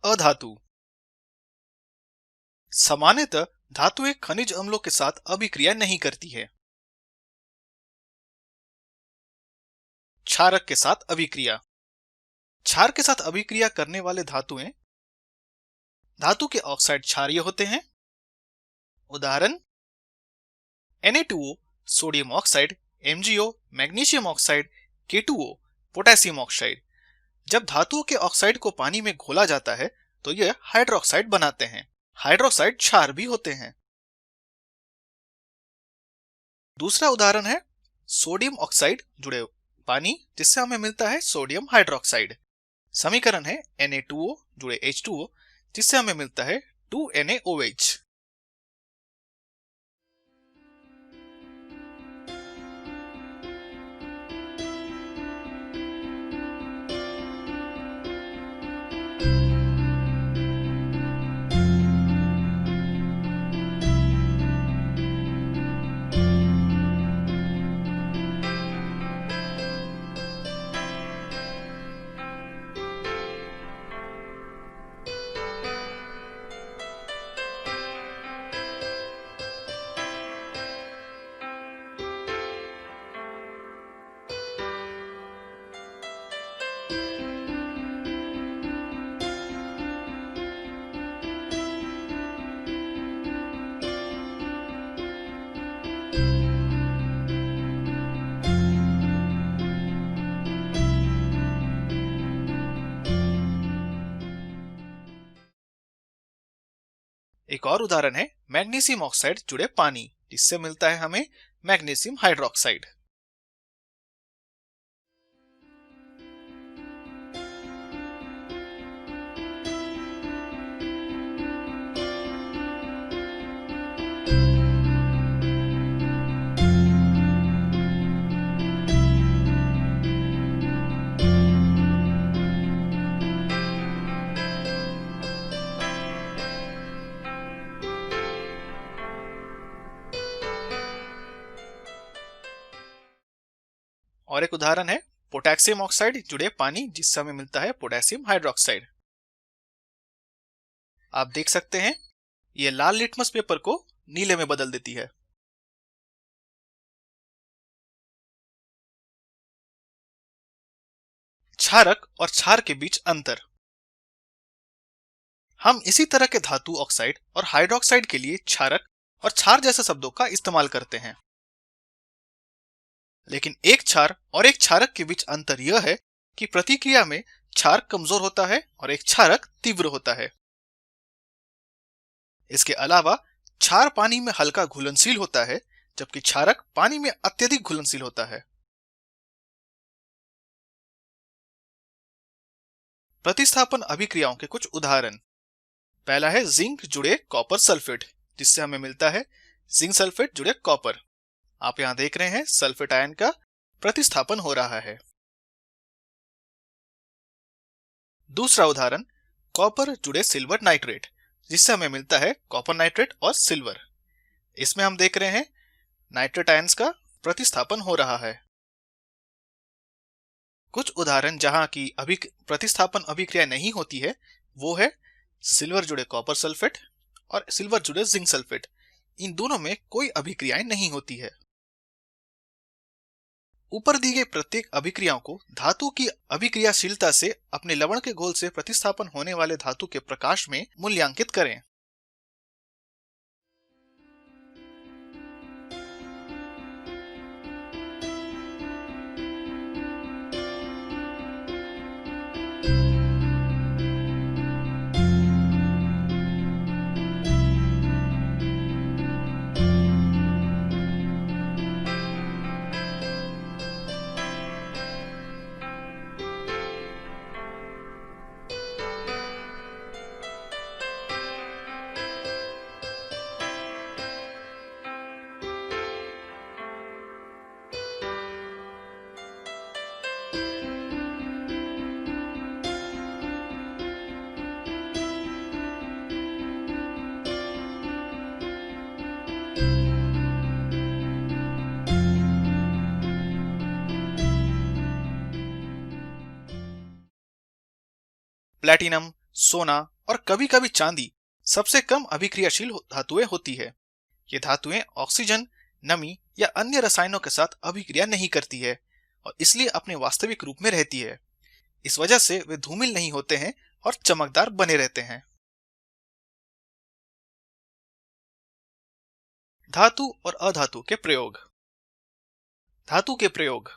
अधातु। सामान्यतः धातुएं खनिज अम्लों के साथ अभिक्रिया नहीं करती है। क्षारक के साथ अभिक्रिया। क्षार के साथ अभिक्रिया करने वाले धातुएं धातु के ऑक्साइड क्षारीय होते हैं। उदाहरण Na2O sodium oxide, MgO magnesium oxide, K2O potassium oxide. जब धातुओं के ऑक्साइड को पानी में घोला जाता है तो यह हाइड्रोक्साइड बनाते हैं। हाइड्रोक्साइड क्षार भी होते हैं। दूसरा उदाहरण है सोडियम ऑक्साइड जुड़े पानी, जिससे हमें मिलता है सोडियम हाइड्रोक्साइड। समीकरण है Na2O जुड़े H2O, जिससे हमें मिलता है 2NaOH। एक और उदाहरण है मैग्नीशियम ऑक्साइड जुड़े पानी, जिससे मिलता है हमें मैग्नीशियम हाइड्रोक्साइड। और एक उदाहरण है पोटेशियम ऑक्साइड जुड़े पानी, जिससे हमें मिलता है पोटेशियम हाइड्रोक्साइड। आप देख सकते हैं यह लाल लिटमस पेपर को नीले में बदल देती है। क्षारक और क्षार के बीच अंतर। हम इसी तरह के धातु ऑक्साइड और हाइड्रोक्साइड के लिए क्षारक और क्षार जैसे शब्दों का इस्तेमाल करते हैं। लेकिन एक क्षार और एक क्षारक के बीच अंतर यह है कि प्रतिक्रिया में क्षार कमजोर होता है और एक क्षारक तीव्र होता है। इसके अलावा क्षार पानी में हल्का घुलनशील होता है, जबकि क्षारक पानी में अत्यधिक घुलनशील होता है। प्रतिस्थापन अभिक्रियाओं के कुछ उदाहरण। पहला है जिंक जुड़े कॉपर सल्फेट, जिससे हमें मिलता है जिंक सल्फेट जुड़े कॉपर। आप यहां देख रहे हैं सल्फेट आयन का प्रतिस्थापन हो रहा है। दूसरा उदाहरण कॉपर जुड़े सिल्वर नाइट्रेट, जिससे हमें मिलता है कॉपर नाइट्रेट और सिल्वर। इसमें हम देख रहे हैं नाइट्रेट आयंस का प्रतिस्थापन हो रहा है। कुछ उदाहरण जहां की प्रतिस्थापन अभिक्रिया नहीं होती है वो है सिल्वर जुड़े कॉपर सल्फेट और सिल्वर जुड़े जिंक सल्फेट। इन दोनों में कोई अभिक्रियाएं नहीं होती है। ऊपर दी गई प्रत्येक अभिक्रियाओं को धातु की अभिक्रियाशीलता से अपने लवण के घोल से प्रतिस्थापन होने वाले धातु के प्रकाश में मूल्यांकित करें। प्लैटिनम, सोना और कभी कभी चांदी सबसे कम अभिक्रियाशील धातुएं होती है। ये धातुएं ऑक्सीजन, नमी या अन्य रसायनों के साथ अभिक्रिया नहीं करती है और इसलिए अपने वास्तविक रूप में रहती है। इस वजह से वे धूमिल नहीं होते हैं और चमकदार बने रहते हैं। धातु और अधातु के प्रयोग। धातु के प्रयोग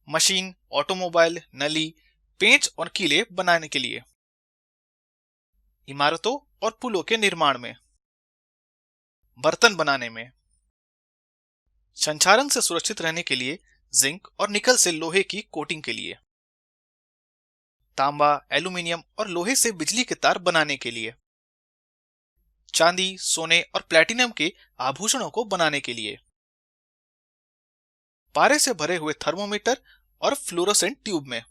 मशीन, ऑटोमोबाइल, नली, पेंच और कीले बनाने के लिए, इमारतों और पुलों के निर्माण में, बर्तन बनाने में, संक्षारण से सुरक्षित रहने के लिए जिंक और निकल से लोहे की कोटिंग के लिए, तांबा, एल्यूमीनियम और लोहे से बिजली के तार बनाने के लिए, चांदी, सोने और प्लैटिनम के आभूषणों को बनाने के लिए, पारे से भरे हुए थर्मोमीटर और फ्लोरोसेंट ट्यूब में।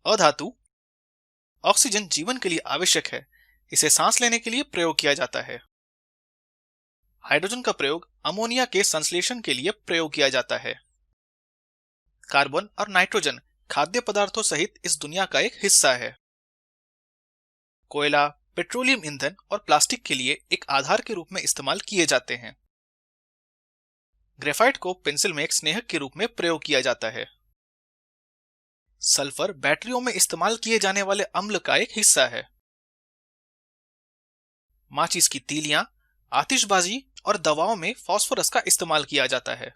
अधातु ऑक्सीजन जीवन के लिए आवश्यक है, इसे सांस लेने के लिए प्रयोग किया जाता है। हाइड्रोजन का प्रयोग अमोनिया के संश्लेषण के लिए प्रयोग किया जाता है। कार्बन और नाइट्रोजन खाद्य पदार्थों सहित इस दुनिया का एक हिस्सा है। कोयला, पेट्रोलियम ईंधन और प्लास्टिक के लिए एक आधार के रूप में इस्तेमाल किए जाते हैं। ग्रेफाइट को पेंसिल में एक स्नेहक के रूप में प्रयोग किया जाता है। सल्फर बैटरियों में इस्तेमाल किए जाने वाले अम्ल का एक हिस्सा है। माचिस की तीलियां, आतिशबाजी और दवाओं में फास्फोरस का इस्तेमाल किया जाता है।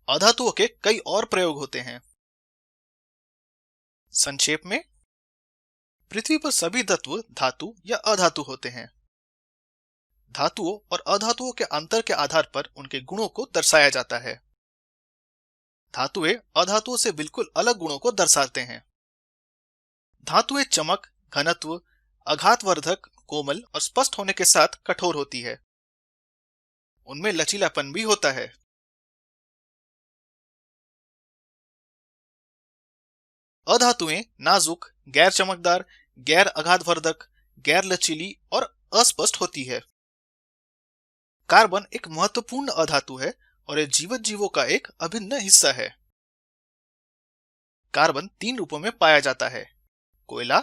अधातुओं के कई और प्रयोग होते हैं। संक्षेप में, पृथ्वी पर सभी तत्व धातु या अधातु होते हैं। धातुओं और अधातुओं के अंतर के आधार पर उनके गुणों को दर्शाया जाता है। धातुएं अधातुओं से बिल्कुल अलग गुणों को दर्शाते हैं। धातुएं चमक, घनत्व, आघातवर्धक, कोमल और स्पष्ट होने के साथ कठोर होती है। उनमें लचीलापन भी होता है। अधातुएं नाजुक, गैर चमकदार, गैर आघातवर्धक, गैर लचीली और अस्पष्ट होती है। कार्बन एक महत्वपूर्ण अधातु है और यह जीवित जीवों का एक अभिन्न हिस्सा है। कार्बन 3 रूपों में पाया जाता है: कोयला,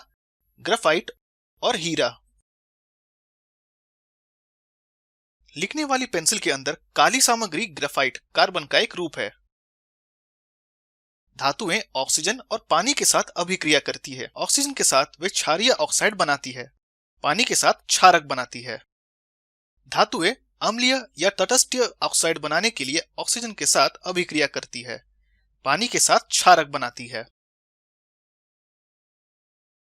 ग्रेफाइट और हीरा। लिखने वाली पेंसिल के अंदर काली सामग्री ग्रेफाइट कार्बन का एक रूप है। धातुएं ऑक्सीजन और पानी के साथ अभिक्रिया करती है। ऑक्सीजन के साथ वे क्षारीय ऑक्साइड बनाती है, पानी के साथ क्षारक बनाती है। धातुएं अम्लीय या तटस्थ ऑक्साइड बनाने के लिए ऑक्सीजन के साथ अभिक्रिया करती है, पानी के साथ क्षारक बनाती है।